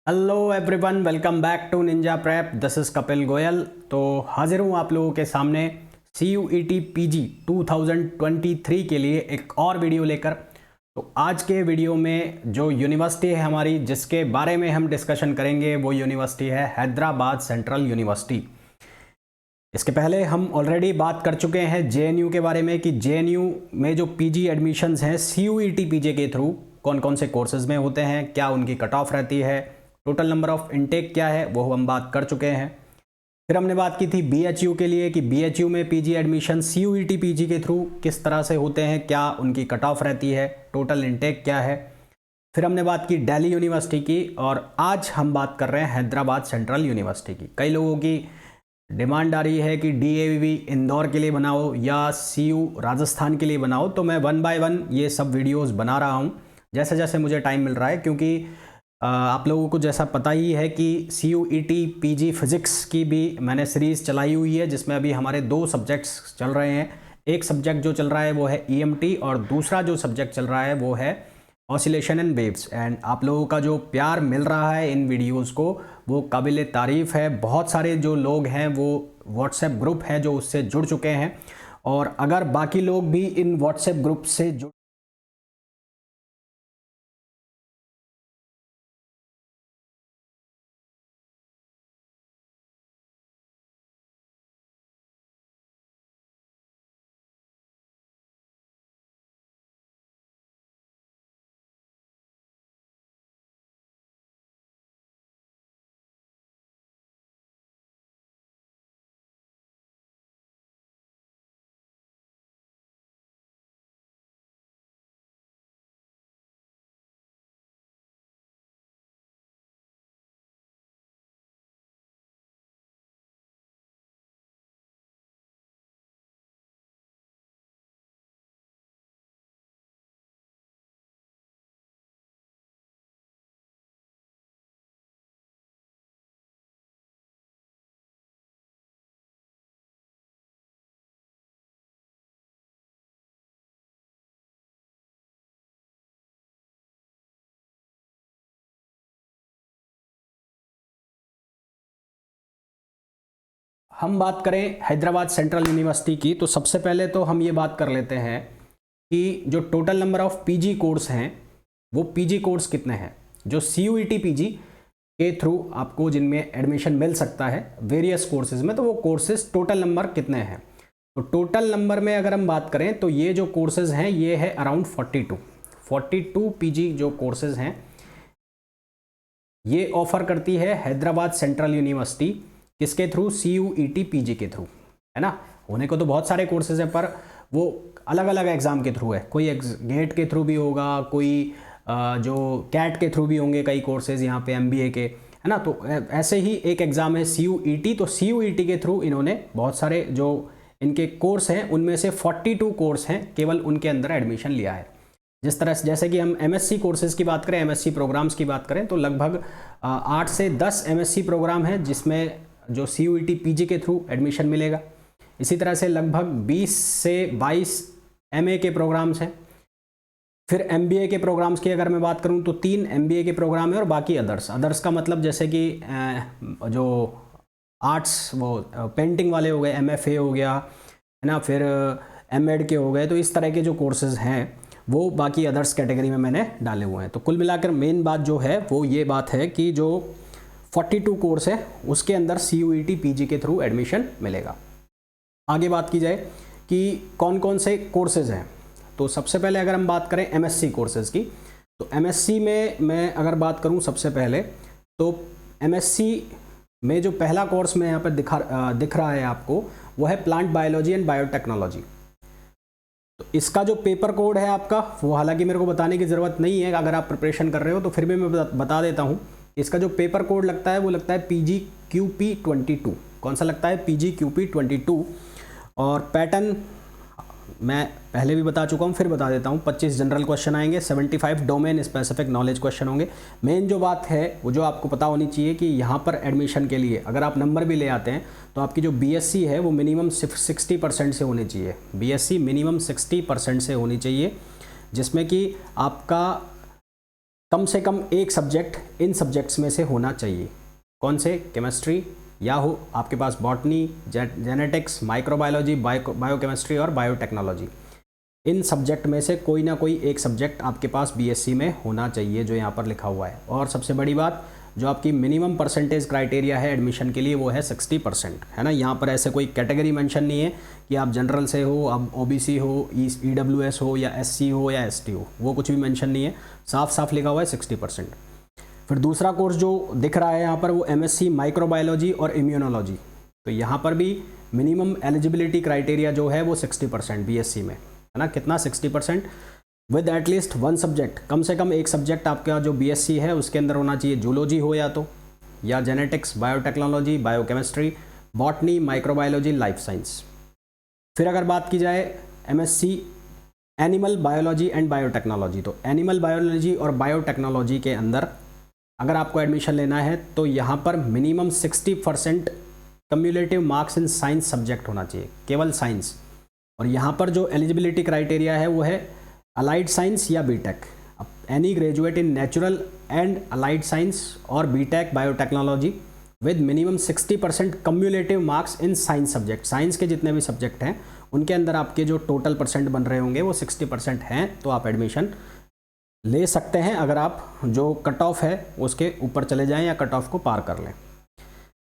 Hello everyone, welcome back to Ninja Prep. This is Kapil Goyal. तो हाजिर हूँ आप लोगों के सामने CUET PG 2023 के लिए एक और वीडियो लेकर। तो आज के वीडियो में जो यूनिवर्सिटी है हमारी, जिसके बारे में हम डिस्कशन करेंगे, वो यूनिवर्सिटी है हैदराबाद सेंट्रल यूनिवर्सिटी। इसके पहले हम ऑलरेडी बात कर चुके हैं JNU के बारे में कि JNU में जो PG एडमिशन्स हैं CUET PG के थ्रू कौन कौन से कोर्सेज में होते हैं, क्या उनकी कट ऑफ रहती है, टोटल नंबर ऑफ इनटेक क्या है, वो हम बात कर चुके हैं। फिर हमने बात की थी BHU के लिए कि BHU में PG एडमिशन CUET PG के थ्रू किस तरह से होते हैं, क्या उनकी कट ऑफ रहती है, टोटल इनटेक क्या है। फिर हमने बात की दिल्ली यूनिवर्सिटी की, और आज हम बात कर रहे हैं हैदराबाद सेंट्रल यूनिवर्सिटी की। कई लोगों की डिमांड आ रही है कि DAV इंदौर के लिए बनाओ या CU राजस्थान के लिए बनाओ, तो मैं 1 बाय 1 ये सब वीडियोस बना रहा हूँ जैसे जैसे मुझे टाइम मिल रहा है, क्योंकि आप लोगों को जैसा पता ही है कि CUET PG फिज़िक्स की भी मैंने सीरीज़ चलाई हुई है, जिसमें अभी हमारे 2 सब्जेक्ट्स चल रहे हैं। एक सब्जेक्ट जो चल रहा है वो है EMT, और दूसरा जो सब्जेक्ट चल रहा है वो है ऑसिलेशन एंड वेव्स। एंड आप लोगों का जो प्यार मिल रहा है इन वीडियोस को, वो काबिल तारीफ़ है। बहुत सारे जो लोग हैं वो व्हाट्सएप ग्रुप है जो उससे जुड़ चुके हैं, और अगर बाकी लोग भी इन व्हाट्सएप ग्रुप से जुड़ हम बात करें हैदराबाद सेंट्रल यूनिवर्सिटी की, तो सबसे पहले तो हम ये बात कर लेते हैं कि जो total number of PG course हैं वो PG कोर्स कितने हैं जो CUET PG के थ्रू आपको जिनमें एडमिशन मिल सकता है वेरियस कोर्सेज में। तो वो कोर्सेज टोटल नंबर कितने हैं, तो टोटल नंबर में अगर हम बात करें तो ये जो कोर्सेज हैं ये है अराउंड 42 PG जो कोर्सेज हैं ये ऑफर करती है हैदराबाद सेंट्रल यूनिवर्सिटी। किसके थ्रू? CUET PG के थ्रू, है ना। होने को तो बहुत सारे कोर्सेज हैं, पर वो अलग अलग एग्ज़ाम के थ्रू है। कोई गेट के थ्रू भी होगा, कोई जो कैट के थ्रू भी होंगे कई कोर्सेज यहाँ पे MBA के, है ना। तो ऐसे ही एक एग्ज़ाम है CUET, तो CUET के थ्रू इन्होंने बहुत सारे जो इनके कोर्स हैं उनमें से 42 कोर्स हैं केवल उनके अंदर एडमिशन लिया है। जिस तरह से जैसे कि हम MSc कोर्सेज़ की बात करें, MSc प्रोग्राम्स की बात करें, तो लगभग 8 से 10 MSc प्रोग्राम हैं जिसमें जो CUET PG के थ्रू एडमिशन मिलेगा। इसी तरह से लगभग 20 से 22 MA के प्रोग्राम्स हैं। फिर MBA के प्रोग्राम्स की अगर मैं बात करूं तो 3 MBA के प्रोग्राम हैं, और बाकी अदर्स का मतलब जैसे कि जो आर्ट्स वो पेंटिंग वाले हो गए, MFA हो गया, है ना, फिर MEd के हो गए। तो इस तरह के जो कोर्सेज हैं वो बाकी अदर्स कैटेगरी में मैंने डाले हुए हैं। तो कुल मिलाकर मेन बात जो है वो ये बात है कि जो 42 कोर्स है उसके अंदर CUET PG के थ्रू एडमिशन मिलेगा। आगे बात की जाए कि कौन कौन से कोर्सेज हैं, तो सबसे पहले अगर हम बात करें MSc कोर्सेज़ की, तो MSc में मैं अगर बात करूं सबसे पहले, तो MSc में जो पहला कोर्स में यहाँ पर दिख रहा है आपको, वो है प्लांट बायोलॉजी एंड बायोटेक्नोलॉजी। तो इसका जो पेपर कोड है आपका, वो हालांकि मेरे को बताने की ज़रूरत नहीं है, अगर आप प्रिपरेशन कर रहे हो तो फिर भी मैं बता देता हूँ। इसका जो पेपर कोड लगता है वो लगता है PGQP22। कौन सा लगता है? PGQP22। और पैटर्न मैं पहले भी बता चुका हूँ, फिर बता देता हूँ। 25 जनरल क्वेश्चन आएंगे, 75 डोमेन स्पेसिफिक नॉलेज क्वेश्चन होंगे। मेन जो बात है वो जो आपको पता होनी चाहिए कि यहाँ पर एडमिशन के लिए अगर आप नंबर भी ले आते हैं तो आपकी जो BSc है वो मिनिमम 60% से होनी चाहिए। BSc मिनिमम 60% से होनी चाहिए, जिसमें कि आपका कम से कम एक सब्जेक्ट इन सब्जेक्ट्स में से होना चाहिए। कौन से? केमिस्ट्री, या हो आपके पास बॉटनी, जेनेटिक्स, माइक्रोबायोलॉजी, बायोकेमिस्ट्री और बायोटेक्नोलॉजी। इन सब्जेक्ट में से कोई ना कोई एक सब्जेक्ट आपके पास बीएससी में होना चाहिए, जो यहाँ पर लिखा हुआ है। और सबसे बड़ी बात, जो आपकी मिनिमम परसेंटेज क्राइटेरिया है एडमिशन के लिए, वो है 60%, है ना। यहाँ पर ऐसे कोई कैटेगरी मेंशन नहीं है कि आप जनरल से हो, आप ओबीसी हो, ईडब्ल्यूएस हो, या एससी हो, या एसटी हो, वो कुछ भी मेंशन नहीं है, साफ साफ लिखा हुआ है 60%। फिर दूसरा कोर्स जो दिख रहा है यहाँ पर, वो एमएससी माइक्रोबायोलॉजी और इम्यूनोलॉजी। तो यहाँ पर भी मिनिमम एलिजिबिलिटी क्राइटेरिया जो है वो 60% बीएससी में, है ना। कितना? 60% विद एटलीस्ट वन सब्जेक्ट। कम से कम एक सब्जेक्ट आपका जो बीएससी है उसके अंदर होना चाहिए, जूलॉजी हो या तो, या genetics, biotechnology, biochemistry, botany, microbiology, life science. फिर अगर बात की जाए MSc animal biology and biotechnology, तो एनिमल बायोलॉजी और बायोटेक्नोलॉजी के अंदर अगर आपको एडमिशन लेना है तो यहाँ पर minimum 60% cumulative marks in science subject होना चाहिए, केवल साइंस। और यहाँ पर जो एलिजिबिलिटी क्राइटेरिया है वो है अलाइड साइंस या बीटेक। अब any graduate in natural and allied science और BTech biotechnology with minimum 60% cumulative marks in science subject. Science के जितने भी सब्जेक्ट हैं उनके अंदर आपके जो टोटल परसेंट बन रहे होंगे वो 60% हैं, तो आप एडमिशन ले सकते हैं अगर आप जो कट ऑफ है उसके ऊपर चले जाएं या कट ऑफ को पार कर लें।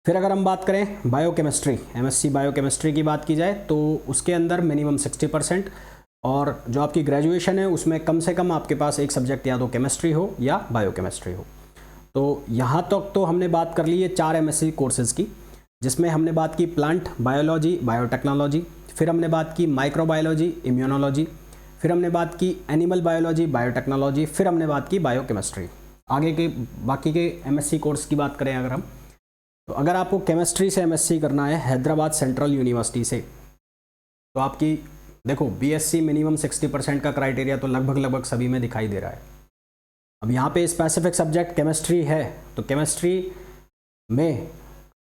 फिर अगर हम बात करें बायोकेमिस्ट्री, एमएससी बायोकेमिस्ट्री की बात की जाए तो उसके अंदर मिनिमम 60%, और जो आपकी ग्रेजुएशन है उसमें कम से कम आपके पास एक सब्जेक्ट या तो केमिस्ट्री हो या बायोकेमिस्ट्री हो। तो यहाँ तक तो हमने बात कर ली है 4 एमएससी कोर्सेज़ की, जिसमें हमने बात की प्लांट बायोलॉजी, बायोटेक्नोलॉजी, फिर हमने बात की माइक्रोबायोलॉजी, इम्यूनोलॉजी, फिर हमने बात की एनिमल बायोलॉजी, बायोटेक्नोलॉजी, फिर हमने बात की बायोकेमिस्ट्री। आगे के बाकी के एमएससी कोर्स की बात करें अगर हम, तो अगर आपको केमिस्ट्री से एमएससी करना है हैदराबाद सेंट्रल यूनिवर्सिटी से, तो आपकी देखो बीएससी मिनिमम 60% का क्राइटेरिया तो लगभग सभी में दिखाई दे रहा है। अब यहाँ पे स्पेसिफिक सब्जेक्ट केमिस्ट्री है, तो केमिस्ट्री में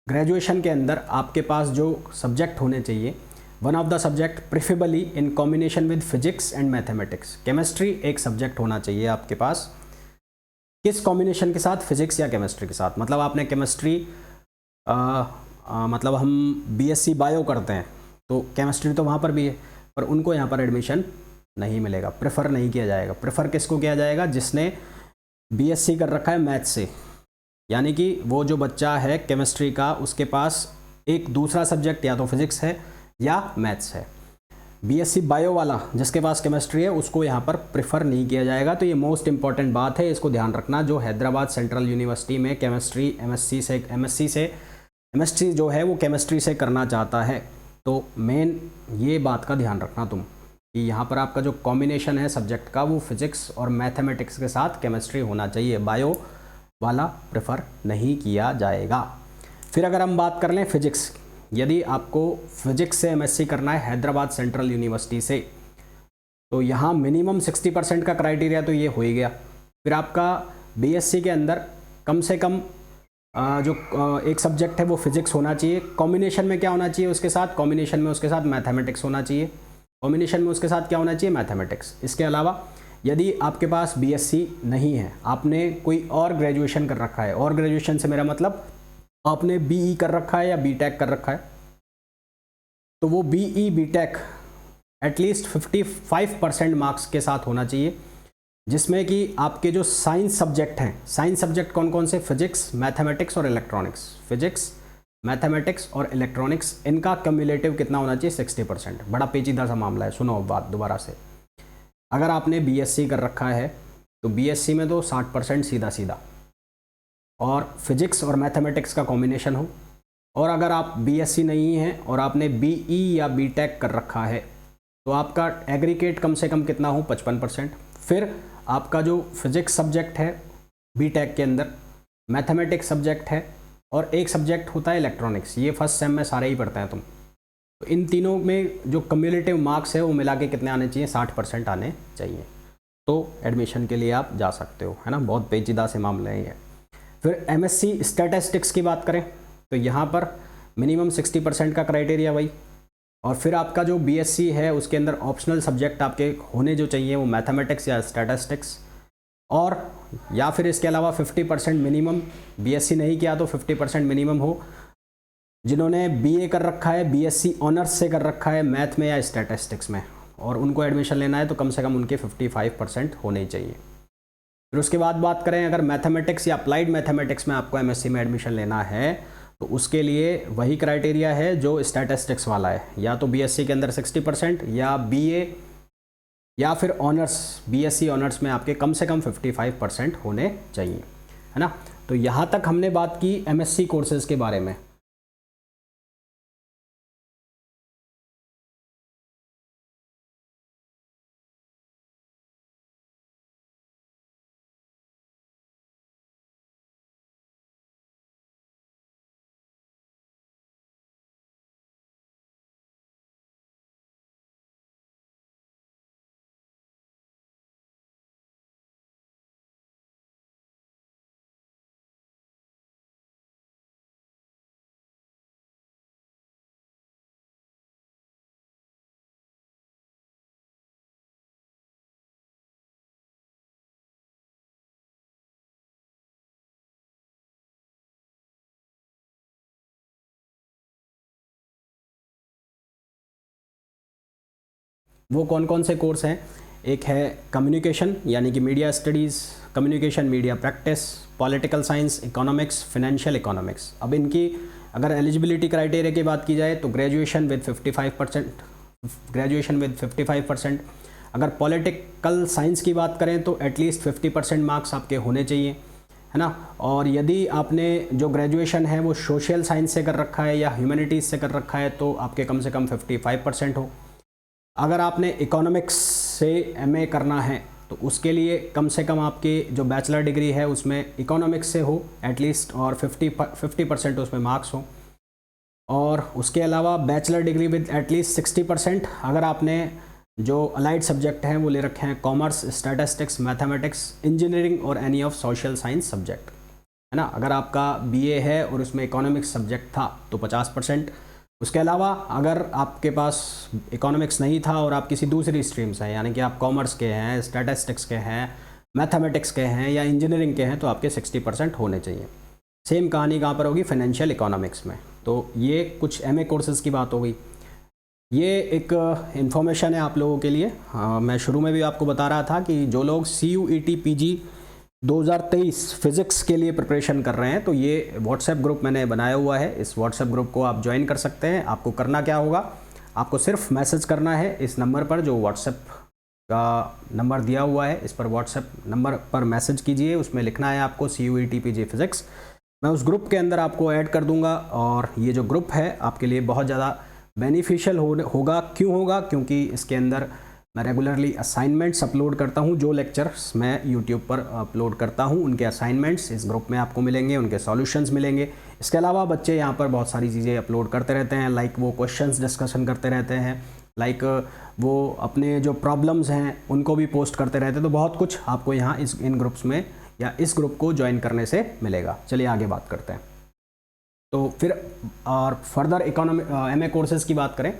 ग्रेजुएशन के अंदर आपके पास जो सब्जेक्ट होने चाहिए, one of the subject preferably in combination with physics and mathematics. Chemistry एक सब्जेक्ट होना चाहिए आपके पास, किस कॉम्बिनेशन के साथ? फिजिक्स या केमिस्ट्री के साथ। मतलब आपने केमिस्ट्री मतलब हम बीएससी बायो करते हैं तो केमिस्ट्री तो वहाँ पर भी है, पर उनको यहाँ पर एडमिशन नहीं मिलेगा, प्रेफर नहीं किया जाएगा। प्रेफर किसको किया जाएगा? जिसने बीएससी कर रखा है मैथ से, यानी कि वो जो बच्चा है केमिस्ट्री का उसके पास एक दूसरा सब्जेक्ट या तो फिजिक्स है या मैथ्स है। बीएससी बायो वाला जिसके पास केमिस्ट्री है उसको यहाँ पर प्रेफर नहीं किया जाएगा। तो ये मोस्ट इंपॉर्टेंट बात है, इसको ध्यान रखना। जो हैदराबाद सेंट्रल यूनिवर्सिटी में केमिस्ट्री एमएससी जो है वो केमिस्ट्री से करना चाहता है, तो मेन ये बात का ध्यान रखना तुम कि यहाँ पर आपका जो कॉम्बिनेशन है सब्जेक्ट का वो फिजिक्स और मैथमेटिक्स के साथ केमिस्ट्री होना चाहिए, बायो वाला प्रेफर नहीं किया जाएगा। फिर अगर हम बात कर लें फिजिक्स, यदि आपको फिजिक्स से एमएससी करना है हैदराबाद सेंट्रल यूनिवर्सिटी से, तो यहाँ मिनिमम 60% का क्राइटेरिया तो ये हो ही गया। फिर आपका बीएससी के अंदर कम से कम जो एक सब्जेक्ट है वो फिजिक्स होना चाहिए। कॉम्बिनेशन में क्या होना चाहिए उसके साथ? कॉम्बिनेशन में उसके साथ मैथमेटिक्स होना चाहिए। कॉम्बिनेशन में उसके साथ क्या होना चाहिए? मैथमेटिक्स। इसके अलावा यदि आपके पास बीएससी नहीं है, आपने कोई और ग्रेजुएशन कर रखा है, और ग्रेजुएशन से मेरा मतलब आपने बीई कर रखा है या बीटेक कर रखा है, तो वो बीई बीटेक एटलीस्ट 55% मार्क्स के साथ होना चाहिए, जिसमें कि आपके जो साइंस सब्जेक्ट हैं, साइंस सब्जेक्ट कौन कौन से? फिजिक्स, मैथमेटिक्स और इलेक्ट्रॉनिक्स। फिजिक्स, मैथमेटिक्स और इलेक्ट्रॉनिक्स, इनका कम्युलेटिव कितना होना चाहिए? 60%। बड़ा पेचीदा सा मामला है, सुनो बात दोबारा से। अगर आपने बीएससी कर रखा है तो बीएससी में तो 60% सीधा सीधा, और फिजिक्स और मैथमेटिक्स का कॉम्बिनेशन हो। और अगर आप बीएससी नहीं हैं और आपने बीई या बीटेक कर रखा है तो आपका एग्रीगेट कम से कम कितना हो? 55%। फिर आपका जो फिजिक्स सब्जेक्ट है बीटेक के अंदर, मैथमेटिक्स सब्जेक्ट है और एक सब्जेक्ट होता है इलेक्ट्रॉनिक्स, ये फर्स्ट सेम में सारे ही पढ़ते हैं तुम। तो इन तीनों में जो कम्युलेटिव मार्क्स है वो मिला के कितने आने चाहिए? 60% आने चाहिए, तो एडमिशन के लिए आप जा सकते हो, है ना। बहुत पेचीदा से मामले हैं ये। फिर एमएससी स्टैटिस्टिक्स की बात करें तो यहाँ पर मिनिमम 60% का क्राइटेरिया वही। और फिर आपका जो बीएससी है उसके अंदर ऑप्शनल सब्जेक्ट आपके होने जो चाहिए वो मैथमेटिक्स या स्टैटिस्टिक्स, और या फिर इसके अलावा 50% मिनिमम, बीएससी नहीं किया तो 50% मिनिमम हो। जिन्होंने बीए कर रखा है, बीएससी ऑनर्स से कर रखा है मैथ में या स्टैटिस्टिक्स में, और उनको एडमिशन लेना है तो कम से कम उनके 55% होने चाहिए। फिर उसके बाद बात करें अगर मैथमेटिक्स या अप्लाइड मैथमेटिक्स में आपको एमएससी में एडमिशन लेना है तो उसके लिए वही क्राइटेरिया है जो स्टैटिस्टिक्स वाला है, या तो बीएससी के अंदर 60% या बीए या फिर ऑनर्स, बीएससी ऑनर्स में आपके कम से कम 55% होने चाहिए, है ना। तो यहाँ तक हमने बात की एमएससी कोर्सेज के बारे में। वो कौन कौन से कोर्स हैं? एक है कम्युनिकेशन यानी कि media studies, communication media practice, political science, economics, financial economics. अब इनकी अगर एलिजिबिलिटी क्राइटेरिया की बात की जाए तो ग्रेजुएशन विद 55%, अगर पॉलिटिकल साइंस की बात करें तो एटलीस्ट 50% मार्क्स आपके होने चाहिए, है ना। और यदि आपने जो ग्रेजुएशन है वो सोशल साइंस से कर रखा है या ह्यूमैनिटीज़ से कर रखा है तो आपके कम से कम 55% हो। अगर आपने इकोनॉमिक्स से एमए करना है तो उसके लिए कम से कम आपकी जो बैचलर डिग्री है उसमें इकोनॉमिक्स से हो एटलीस्ट, और 50% उसमें मार्क्स हो। और उसके अलावा बैचलर डिग्री विद एटलीस्ट 60% अगर आपने जो अलाइड सब्जेक्ट हैं वो ले रखे हैं कॉमर्स, स्टैटिस्टिक्स, मैथमेटिक्स, इंजीनियरिंग और any of social science subject, है ना। अगर आपका बीए है और उसमें इकोनॉमिक्स सब्जेक्ट था तो 50%। उसके अलावा अगर आपके पास इकोनॉमिक्स नहीं था और आप किसी दूसरी स्ट्रीम से हैं, यानी कि आप कॉमर्स के हैं, स्टैटिस्टिक्स के हैं, मैथमेटिक्स के हैं या इंजीनियरिंग के हैं, तो आपके 60% होने चाहिए। सेम कहानी कहाँ पर होगी? फाइनेंशियल इकोनॉमिक्स में। तो ये कुछ एमए कोर्सेज़ की बात हो गई। ये एक इन्फॉर्मेशन है आप लोगों के लिए। मैं शुरू में भी आपको बता रहा था कि जो लोग CUET PG 2023 फिज़िक्स के लिए प्रिपरेशन कर रहे हैं तो ये व्हाट्सएप ग्रुप मैंने बनाया हुआ है। इस व्हाट्सएप ग्रुप को आप ज्वाइन कर सकते हैं। आपको करना क्या होगा, आपको सिर्फ मैसेज करना है इस नंबर पर जो व्हाट्सएप का नंबर दिया हुआ है, इस पर व्हाट्सएप नंबर पर मैसेज कीजिए। उसमें लिखना है आपको CUET PG फिज़िक्स। मैं उस ग्रुप के अंदर आपको ऐड कर दूंगा और ये जो ग्रुप है आपके लिए बहुत ज़्यादा बेनिफिशियल होगा। क्यों होगा? क्योंकि इसके अंदर मैं रेगुलरली असाइनमेंट्स अपलोड करता हूँ। जो लेक्चर्स मैं यूट्यूब पर अपलोड करता हूँ उनके असाइनमेंट्स इस ग्रुप में आपको मिलेंगे, उनके सॉल्यूशंस मिलेंगे। इसके अलावा बच्चे यहाँ पर बहुत सारी चीज़ें अपलोड करते रहते हैं, लाइक वो क्वेश्चंस डिस्कशन करते रहते हैं, लाइक वो अपने जो प्रॉब्लम्स हैं उनको भी पोस्ट करते रहते हैं। तो बहुत कुछ आपको यहाँ इन ग्रुप्स में या इस ग्रुप को ज्वाइन करने से मिलेगा। चलिए आगे बात करते हैं। तो फिर और फर्दर एमए कोर्सेज़ की बात करें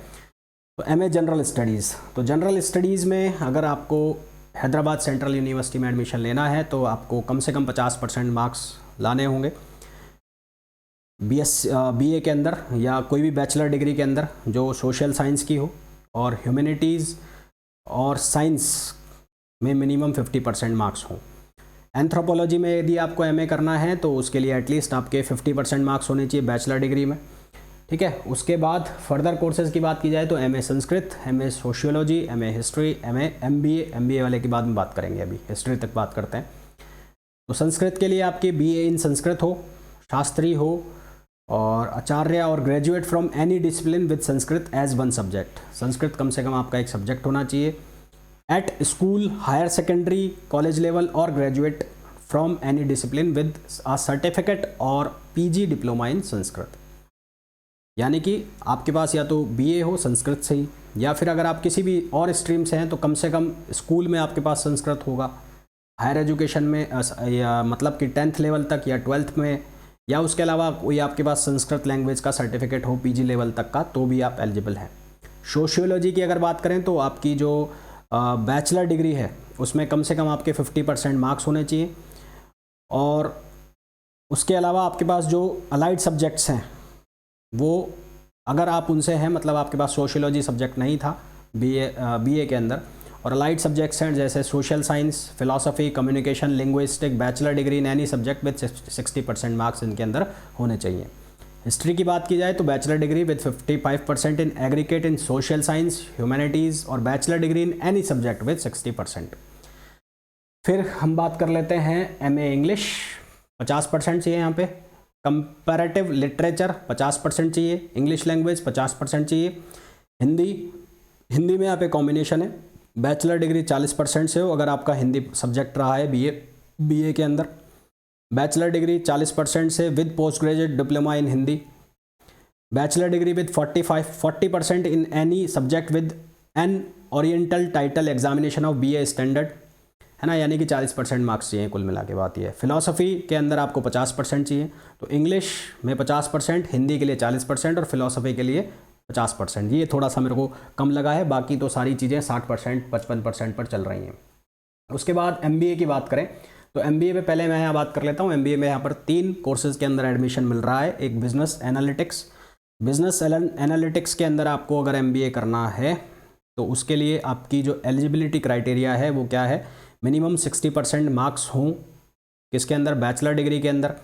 तो एमए जनरल स्टडीज़। तो जनरल स्टडीज़ में अगर आपको हैदराबाद सेंट्रल यूनिवर्सिटी में एडमिशन लेना है तो आपको कम से कम 50% मार्क्स लाने होंगे बीए के अंदर या कोई भी बैचलर डिग्री के अंदर जो सोशल साइंस की हो, और ह्यूमैनिटीज़ और साइंस में मिनिमम 50% मार्क्स हों। एंथ्रोपोलॉजी में यदि आपको एमए करना है तो उसके लिए एटलीस्ट आपके 50% मार्क्स होने चाहिए बैचलर डिग्री में, ठीक है। उसके बाद फर्दर कोर्सेज़ की बात की जाए तो MA Sanskrit, MA sociology, MA history, MBA वाले की बाद में बात करेंगे, अभी हिस्ट्री तक बात करते हैं। तो संस्कृत के लिए आपकी बीए इन संस्कृत हो, शास्त्री हो और आचार्य और graduate from any discipline with Sanskrit as one subject. Sanskrit कम से कम आपका एक सब्जेक्ट होना चाहिए। At school, higher secondary, college level और graduate from any discipline with a certificate और पीजी डिप्लोमा इन संस्कृत। यानी कि आपके पास या तो बीए हो संस्कृत से ही, या फिर अगर आप किसी भी और स्ट्रीम से हैं तो कम से कम स्कूल में आपके पास संस्कृत होगा, हायर एजुकेशन में या मतलब कि 10th लेवल तक या 12th में, या उसके अलावा कोई आपके पास संस्कृत लैंग्वेज का सर्टिफिकेट हो पीजी लेवल तक का, तो भी आप एलिजिबल हैं। सोशियोलॉजी की अगर बात करें तो आपकी जो बैचलर डिग्री है उसमें कम से कम आपके 50% मार्क्स होने चाहिए। और उसके अलावा आपके पास जो अलाइड सब्जेक्ट्स हैं वो अगर आप उनसे हैं, मतलब आपके पास सोशियोलॉजी सब्जेक्ट नहीं था बीए के अंदर, और अलाइड सब्जेक्ट्स हैं जैसे social science, philosophy, communication, linguistic, bachelor degree in any subject with 60% marks इनके अंदर होने चाहिए। हिस्ट्री की बात की जाए तो bachelor degree with 55% in aggregate in social science, humanities, और bachelor degree in any subject with 60%। फिर हम बात कर लेते हैं एमए इंग्लिश, 50% चाहिए यहाँ पे। कंपैरेटिव लिटरेचर 50% चाहिए। इंग्लिश लैंग्वेज 50% चाहिए। हिंदी में यहाँ पे कॉम्बिनेशन है, बैचलर डिग्री 40% से हो अगर आपका हिंदी सब्जेक्ट रहा है बीए के अंदर। बैचलर डिग्री 40% से with post graduate diploma in Hindi. Bachelor degree with 40% in any subject with an oriental title examination of BA standard, है ना, यानी कि 40% मार्क्स चाहिए कुल मिला के। बात ये है फिलॉसफी के अंदर आपको 50% चाहिए, तो इंग्लिश में 50%, हिंदी के लिए 40% और फिलॉसफी के लिए 50%। ये थोड़ा सा मेरे को कम लगा है, बाकी तो सारी चीज़ें 60%, 55% पर चल रही हैं। उसके बाद एमबीए की बात करें तो एमबीए में पहले मैं यहाँ बात कर लेता हूँ। एमबीए में यहाँ पर 3 कोर्सेज़ के अंदर एडमिशन मिल रहा है। एक बिजनेस एनालिटिक्स के अंदर आपको अगर एमबीए करना है तो उसके लिए आपकी जो एलिजिबिलिटी क्राइटेरिया है वो क्या है, मिनिमम 60% मार्क्स हों किसके अंदर, बैचलर डिग्री के अंदर,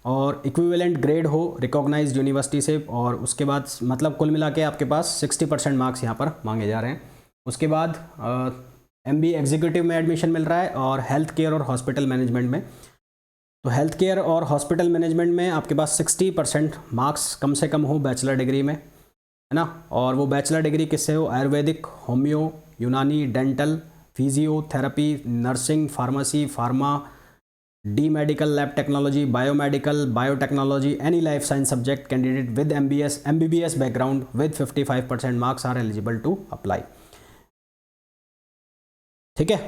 और इक्विवेलेंट ग्रेड हो रिकॉग्नाइज्ड यूनिवर्सिटी से, और उसके बाद मतलब कुल मिला के आपके पास 60% मार्क्स यहाँ पर मांगे जा रहे हैं। उसके बाद एमबीए एग्जीक्यूटिव में एडमिशन मिल रहा है, और हेल्थ केयर और हॉस्पिटल मैनेजमेंट में। तो हेल्थ केयर और हॉस्पिटल मैनेजमेंट में आपके पास 60% मार्क्स कम से कम हो बैचलर डिग्री में, है ना, और वो बैचलर डिग्री किससे हो, Ayurvedic, homeo, Unani, dental, physiotherapy, nursing, pharmacy, pharma, D medical, lab technology, biomedical, biotechnology, any life science subject candidate with MBBS background with 55% marks are eligible to apply. ठीक है,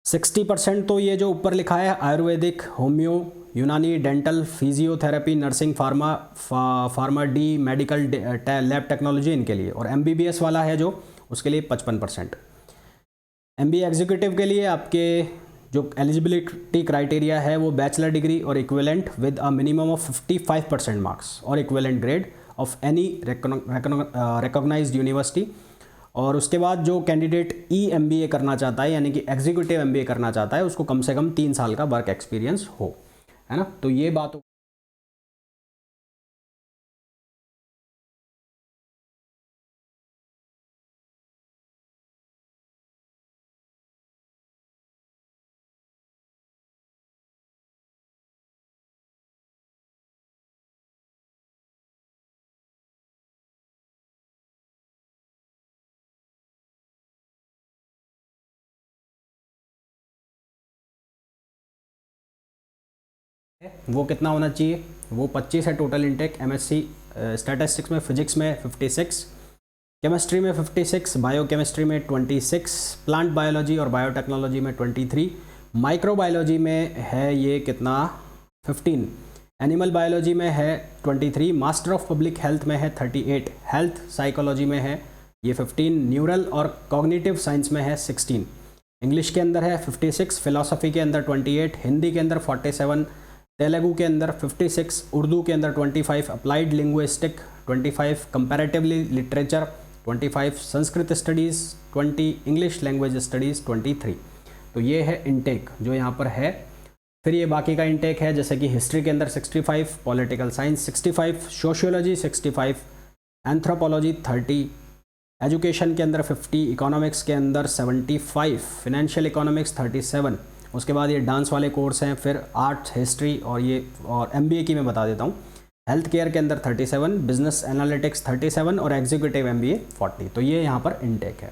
60% तो ये जो ऊपर लिखा है Ayurvedic, homeo, Unani, dental, physiotherapy, nursing, pharma, D medical, lab technology इनके लिए, और एमबीबीएस वाला है जो उसके लिए 55%। एमबीए एग्जीक्यूटिव के लिए आपके जो एलिजिबिलिटी क्राइटेरिया है वो बैचलर डिग्री और equivalent with a minimum of 55% marks और equivalent grade of any recognised university. और उसके बाद जो कैंडिडेट एमबीए करना चाहता है यानी कि एग्जीक्यूटिव एमबीए करना चाहता है उसको कम से कम 3 साल का वर्क एक्सपीरियंस हो, है ना। तो ये बात वो कितना होना चाहिए, वो 25 है टोटल इनटेक। एमएससी स्टैटिस्टिक्स में, फिजिक्स में 56, केमिस्ट्री में 56, बायोकेमिस्ट्री में 26, प्लांट बायोलॉजी और बायोटेक्नोलॉजी में 23, माइक्रोबायोलॉजी में है ये कितना 15, एनिमल बायोलॉजी में है 23, मास्टर ऑफ पब्लिक हेल्थ में है 38, हेल्थ साइकोलॉजी में है ये 15, न्यूरल और कॉग्निटिव साइंस में है 16, इंग्लिश के अंदर है 56, फिलॉसफी के अंदर 28, हिंदी के अंदर 47, तेलुगु के अंदर 56, उर्दू के अंदर 25, applied linguistic 25, comparatively literature 25, Sanskrit studies 20, English language studies 23। तो ये है इनटेक जो यहाँ पर है। फिर ये बाकी का इनटेक है जैसे कि हिस्ट्री के अंदर 65, political science 65, sociology 65, anthropology 30, education के अंदर 50, इकोनॉमिक्स के अंदर 75, फिनेंशियल इकोनॉमिक्स 37। उसके बाद ये डांस वाले कोर्स हैं, फिर आर्ट्स, हिस्ट्री और एमबीए की मैं बता देता हूँ। हेल्थ केयर के अंदर 37, बिजनेस एनालिटिक्स 37 और एग्जीक्यूटिव एमबीए 40। तो ये यहाँ पर इनटेक है।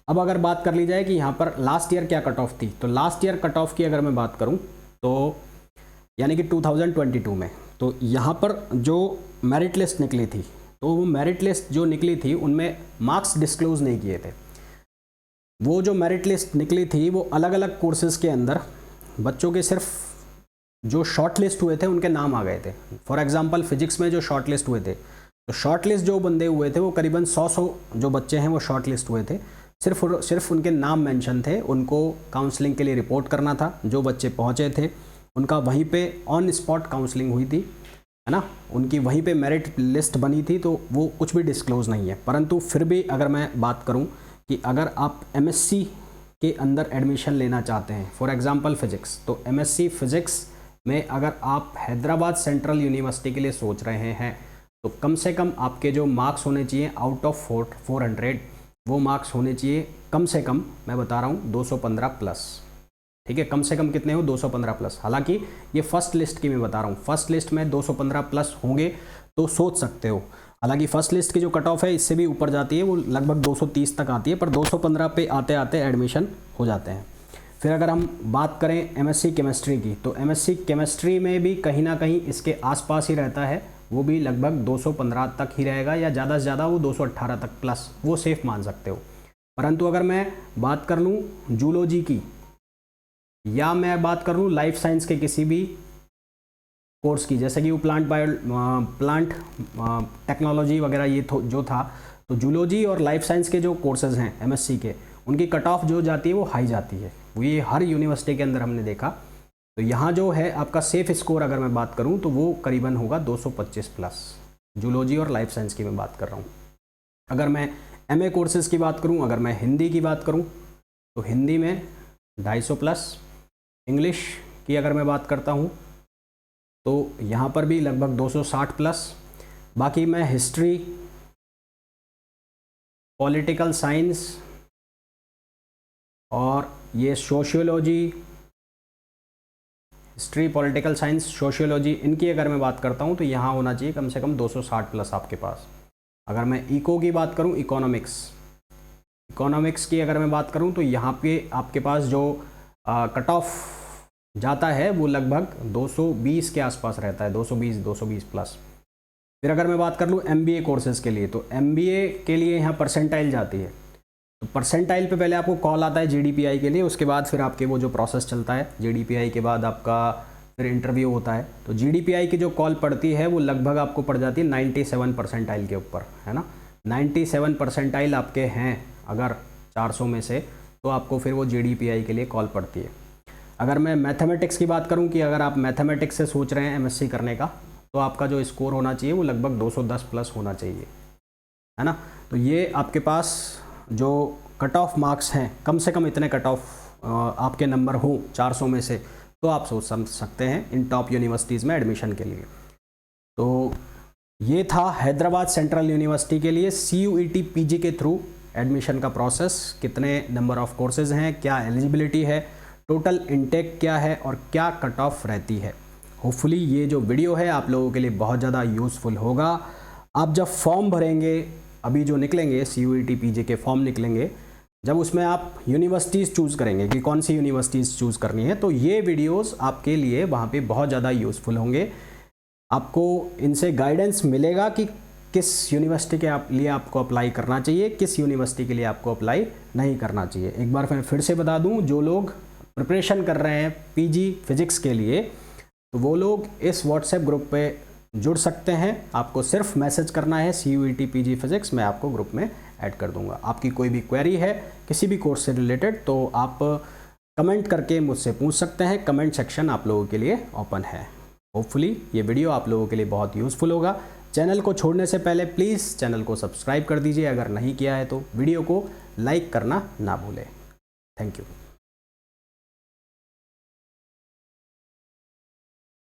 अब अगर बात कर ली जाए कि यहाँ पर लास्ट ईयर क्या कट ऑफ थी, तो लास्ट ईयर कट ऑफ की अगर मैं बात करूँ तो यानी कि 2022 में, तो यहाँ पर जो मेरिट लिस्ट निकली थी, तो वो मेरिट लिस्ट जो निकली थी उनमें मार्क्स डिस्क्लोज नहीं किए थे। वो जो मेरिट लिस्ट निकली थी वो अलग अलग कोर्सेज़ के अंदर बच्चों के सिर्फ जो शॉर्ट लिस्ट हुए थे उनके नाम आ गए थे। फॉर एग्जांपल फिजिक्स में जो शॉर्ट लिस्ट हुए थे, तो शॉर्ट लिस्ट जो बंदे हुए थे वो करीबन 100 जो बच्चे हैं वो शॉर्ट लिस्ट हुए थे। सिर्फ उनके नाम मेंशन थे, उनको काउंसलिंग के लिए रिपोर्ट करना था। जो बच्चे पहुँचे थे उनका वहीं पे ऑन स्पॉट काउंसलिंग हुई थी, है ना, उनकी वहीं पे मेरिट लिस्ट बनी थी, तो वो कुछ भी डिस्क्लोज नहीं है। परंतु फिर भी अगर मैं बात करूं कि अगर आप एमएससी के अंदर एडमिशन लेना चाहते हैं, फॉर एग्जांपल फिजिक्स, तो एमएससी फिजिक्स में अगर आप हैदराबाद सेंट्रल यूनिवर्सिटी के लिए सोच रहे हैं तो कम से कम आपके जो मार्क्स होने चाहिए आउट ऑफ 400, वो मार्क्स होने चाहिए कम से कम, मैं बता रहा हूँ 215 प्लस। ठीक है, कम से कम कितने हो, 215 प्लस। हालांकि ये फर्स्ट लिस्ट की मैं बता रहा हूँ, फर्स्ट लिस्ट में 215 प्लस होंगे तो सोच सकते हो। हालांकि फर्स्ट लिस्ट की जो कट ऑफ है इससे भी ऊपर जाती है, वो लगभग 230 तक आती है, पर 215 पे आते आते एडमिशन हो जाते हैं। फिर अगर हम बात करें एमएससी केमिस्ट्री की, तो एमएससी केमिस्ट्री में भी कहीं ना कहीं इसके आसपास ही रहता है, वो भी लगभग 215 तक ही रहेगा, या ज़्यादा से ज़्यादा वो 218 तक प्लस, वो सेफ मान सकते हो। परंतु अगर मैं बात कर लूँ जूलॉजी की, या मैं बात कर लूँ लाइफ साइंस के किसी भी कोर्स की, जैसे कि वो प्लांट टेक्नोलॉजी वगैरह ये जो था, तो जूलॉजी और लाइफ साइंस के जो कोर्सेज हैं एमएससी के, उनकी कट ऑफ जो जाती है वो हाई जाती है। वो ये हर यूनिवर्सिटी के अंदर हमने देखा। तो यहाँ जो है आपका सेफ स्कोर अगर मैं बात करूँ तो वो करीबन होगा 225 प्लस, जूलॉजी और लाइफ साइंस की मैं बात कर रहा हूँ। अगर मैं एमए कोर्सेज की बात करूँ, अगर मैं हिंदी की बात करूँ तो हिंदी में 250 प्लस, इंग्लिश की अगर मैं बात करता हूँ तो यहाँ पर भी लगभग 260 प्लस। बाकी मैं हिस्ट्री, पॉलिटिकल साइंस और ये sociology, history, political science, sociology, इनकी अगर मैं बात करता हूँ तो यहाँ होना चाहिए कम से कम 260 प्लस आपके पास। अगर मैं इको की बात करूँ, इकोनॉमिक्स की अगर मैं बात करूँ तो यहाँ पे आपके पास जो कट ऑफ जाता है वो लगभग 220 के आसपास रहता है, 220 प्लस। फिर अगर मैं बात कर लूँ एमबीए कोर्सेज के लिए, तो एमबीए के लिए यहाँ परसेंटाइल जाती है। तो परसेंटाइल पे पहले आपको कॉल आता है जीडीपीआई के लिए, उसके बाद फिर आपके वो जो प्रोसेस चलता है, जीडीपीआई के बाद आपका फिर इंटरव्यू होता है। तो जीडीपीआई की जो कॉल पड़ती है वो लगभग आपको पड़ जाती है 97 परसेंटाइल के ऊपर, है ना। 97 परसेंटाइल आपके हैं अगर 400 में से, तो आपको फिर वो जीडीपीआई के लिए कॉल पड़ती है। अगर मैं मैथमेटिक्स की बात करूं कि अगर आप मैथमेटिक्स से सोच रहे हैं एमएससी करने का, तो आपका जो स्कोर होना चाहिए वो लगभग 210 प्लस होना चाहिए, है ना। तो ये आपके पास जो कट ऑफ मार्क्स हैं, कम से कम इतने कट ऑफ आपके नंबर हों 400 में से, तो आप सोच समझ सकते हैं इन टॉप यूनिवर्सिटीज़ में एडमिशन के लिए। तो ये था हैदराबाद सेंट्रल यूनिवर्सिटी के लिए CUET PG के थ्रू एडमिशन का प्रोसेस, कितने नंबर ऑफ कोर्सेज हैं, क्या एलिजिबिलिटी है, टोटल इनटेक क्या है और क्या कट ऑफ रहती है। होपफुली ये जो वीडियो है आप लोगों के लिए बहुत ज़्यादा यूज़फुल होगा। आप जब फॉर्म भरेंगे, अभी जो निकलेंगे CUET PG के फॉर्म निकलेंगे, जब उसमें आप यूनिवर्सिटीज़ चूज़ करेंगे कि कौन सी यूनिवर्सिटीज़ चूज़ करनी है, तो ये वीडियोस आपके लिए वहाँ पे बहुत ज़्यादा यूज़फुल होंगे। आपको इनसे गाइडेंस मिलेगा कि किस यूनिवर्सिटी के लिए आपको अप्लाई करना चाहिए, किस यूनिवर्सिटी के लिए आपको अप्लाई नहीं करना चाहिए। एक बार मैं फिर से बता दूँ, जो लोग प्रिपरेशन कर रहे हैं PG फिजिक्स के लिए, तो वो लोग इस व्हाट्सएप ग्रुप पे जुड़ सकते हैं। आपको सिर्फ मैसेज करना है CUET PG फिजिक्स, मैं आपको ग्रुप में ऐड कर दूंगा। आपकी कोई भी क्वेरी है किसी भी कोर्स से रिलेटेड, तो आप कमेंट करके मुझसे पूछ सकते हैं। कमेंट सेक्शन आप लोगों के लिए ओपन है। होपफुली ये वीडियो आप लोगों के लिए बहुत यूज़फुल होगा। चैनल को छोड़ने से पहले प्लीज़ चैनल को सब्सक्राइब कर दीजिए, अगर नहीं किया है तो वीडियो को लाइक करना ना भूलें। Thank you.